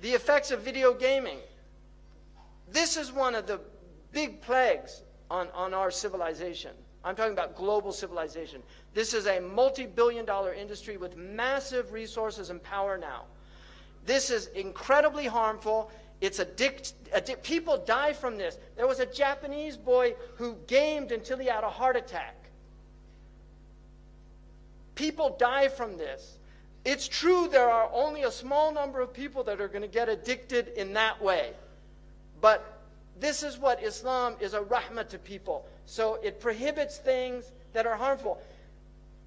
The effects of video gaming. This is one of the big plagues on our civilization. I'm talking about global civilization. This is a multi-billion-dollar industry with massive resources and power now. This is incredibly harmful. It's people die from this. There was a Japanese boy who gamed until he had a heart attack. People die from this. It's true there are only a small number of people that are going to get addicted in that way. But this is what Islam is, a rahmah to people. So it prohibits things that are harmful.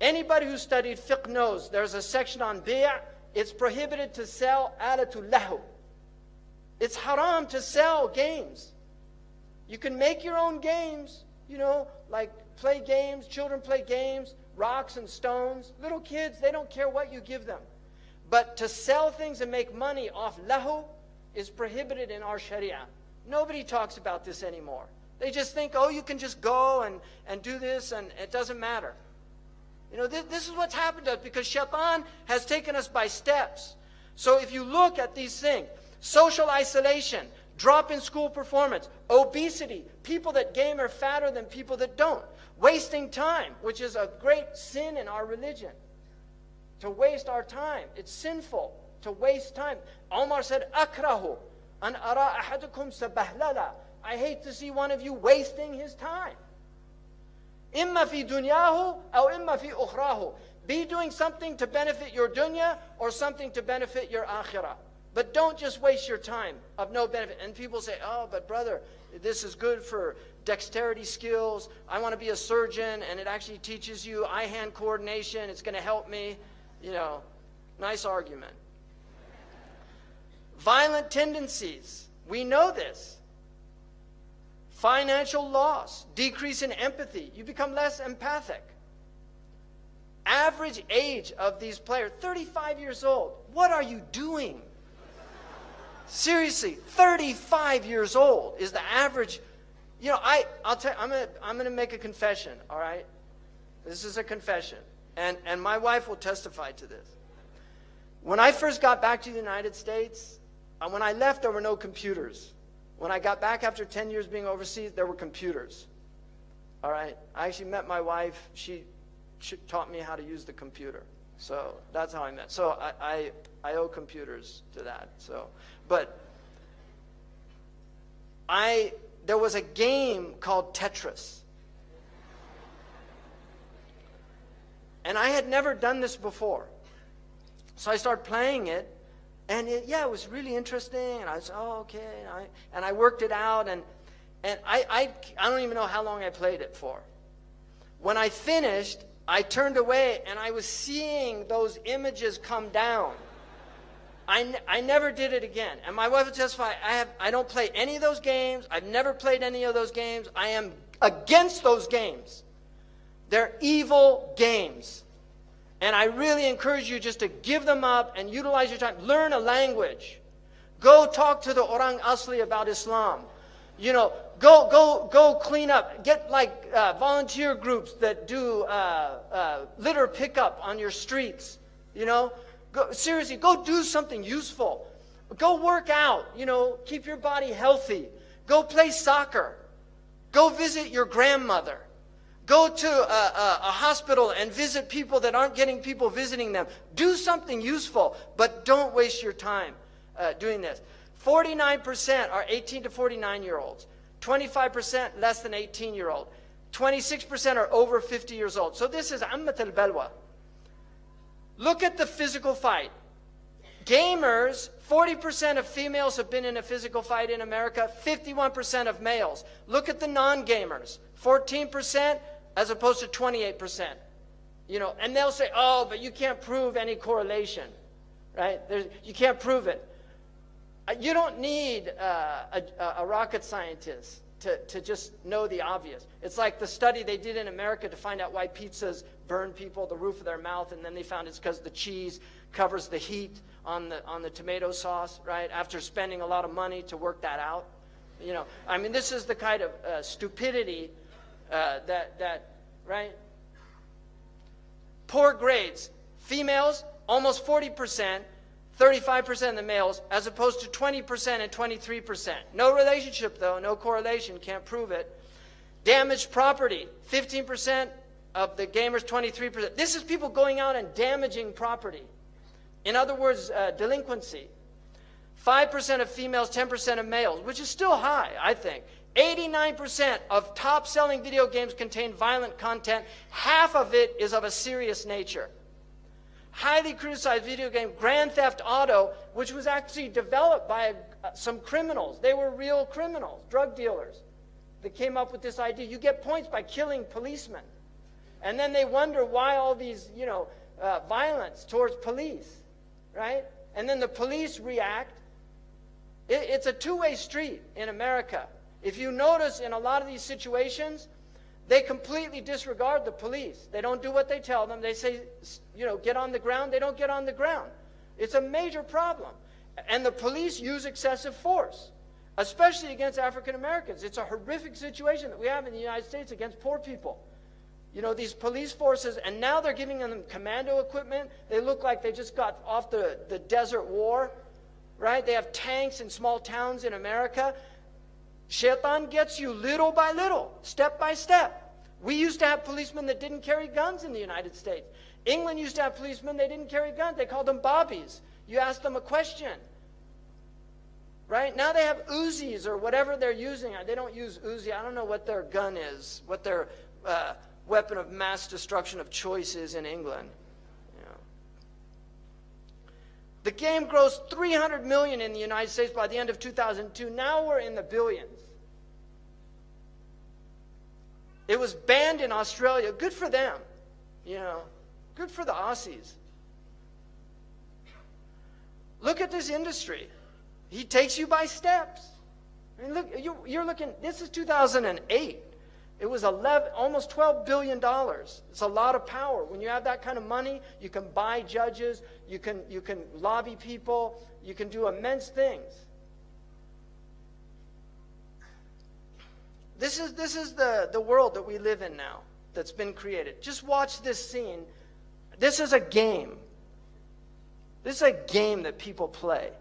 Anybody who studied fiqh knows there's a section on bay'. It's prohibited to sell alatul lahu. It's haram to sell games. You can make your own games, you know, like play games, children play games, rocks and stones. Little kids, they don't care what you give them. But to sell things and make money off lahu is prohibited in our sharia. Nobody talks about this anymore. They just think, oh, you can just go and do this and it doesn't matter. You know, this is what's happened to us because shaitan has taken us by steps. So if you look at these things, social isolation, drop in school performance, obesity, people that game are fatter than people that don't, wasting time, which is a great sin in our religion. To waste our time. It's sinful to waste time. Omar said, akrahu an ara ahadukum sabahlala. I hate to see one of you wasting his time. Imma fi dunyahu aw imma fi ukhrahu. Be doing something to benefit your dunya or something to benefit your akhirah. But don't just waste your time of no benefit. And people say, oh, but brother, this is good for dexterity skills. I want to be a surgeon, and it actually teaches you eye-hand coordination. It's going to help me. You know, nice argument. Violent tendencies. We know this. Financial loss, decrease in empathy. You become less empathic. Average age of these players, 35 years old. What are you doing? Seriously, 35 years old is the average. You know, I'll tell you, I'm going to make a confession, all right? This is a confession. And my wife will testify to this. When I first got back to the United States, when I left, there were no computers. When I got back after 10 years being overseas, there were computers. All right? I actually met my wife. She taught me how to use the computer. So that's how I met. So I owe computers to that. So, but there was a game called Tetris. And I had never done this before. So I started playing it. And it was really interesting. And I was, oh, okay. And I worked it out. And I don't even know how long I played it for. When I finished, I turned away and I was seeing those images come down. I never did it again. And my wife would testify, I don't play any of those games. I've never played any of those games. I am against those games. They're evil games. And I really encourage you just to give them up and utilize your time. Learn a language. Go talk to the Orang Asli about Islam. You know, go clean up. Get like volunteer groups that do litter pickup on your streets. You know, seriously, go do something useful. Go work out. You know, keep your body healthy. Go play soccer. Go visit your grandmother. Go to a hospital and visit people that aren't getting people visiting them. Do something useful, but don't waste your time doing this. 49% are 18 to 49-year-olds. 25% less than 18-year-old. 26% are over 50 years old. So this is ammat al-balwa. Look at the physical fight. Gamers, 40% of females have been in a physical fight in America, 51% of males. Look at the non-gamers, 14% as opposed to 28%. You know, and they'll say, oh, but you can't prove any correlation, right? You can't prove it. You don't need a rocket scientist to just know the obvious. It's like the study they did in America to find out why pizzas burn people, the roof of their mouth, and then they found it's because the cheese covers the heat on the tomato sauce, right? After spending a lot of money to work that out. You know, I mean, this is the kind of stupidity right? Poor grades. Females, almost 40%. 35% of the males, as opposed to 20% and 23%. No relationship, though, no correlation, can't prove it. Damaged property, 15% of the gamers, 23%. This is people going out and damaging property. In other words, delinquency. 5% of females, 10% of males, which is still high, I think. 89% of top-selling video games contain violent content. Half of it is of a serious nature. Highly criticized video game Grand Theft Auto, which was actually developed by some criminals. They were real criminals, drug dealers. They came up with this idea. You get points by killing policemen. And then they wonder why all these, violence towards police, right? And then the police react. It's a two-way street in America. If you notice in a lot of these situations, they completely disregard the police. They don't do what they tell them. They say, get on the ground. They don't get on the ground. It's a major problem. And the police use excessive force, especially against African Americans. It's a horrific situation that we have in the United States against poor people. These police forces, and now they're giving them commando equipment. They look like they just got off the desert war, right? They have tanks in small towns in America. Shaitan gets you little by little, step by step. We used to have policemen that didn't carry guns in the United States. England used to have policemen, they didn't carry guns. They called them bobbies. You asked them a question. Right? Now they have Uzis or whatever they're using. They don't use Uzi. I don't know what their gun is, what their weapon of mass destruction of choice is in England. The game grossed $300 million in the United States by the end of 2002. Now we're in the billions. It was banned in Australia. Good for them. Good for the Aussies. Look at this industry. He takes you by steps. I mean, look, you're looking, this is 2008. It was almost $12 billion. It's a lot of power. When you have that kind of money, you can buy judges, you can lobby people, you can do immense things. This is the world that we live in now that's been created. Just watch this scene. This is a game. This is a game that people play.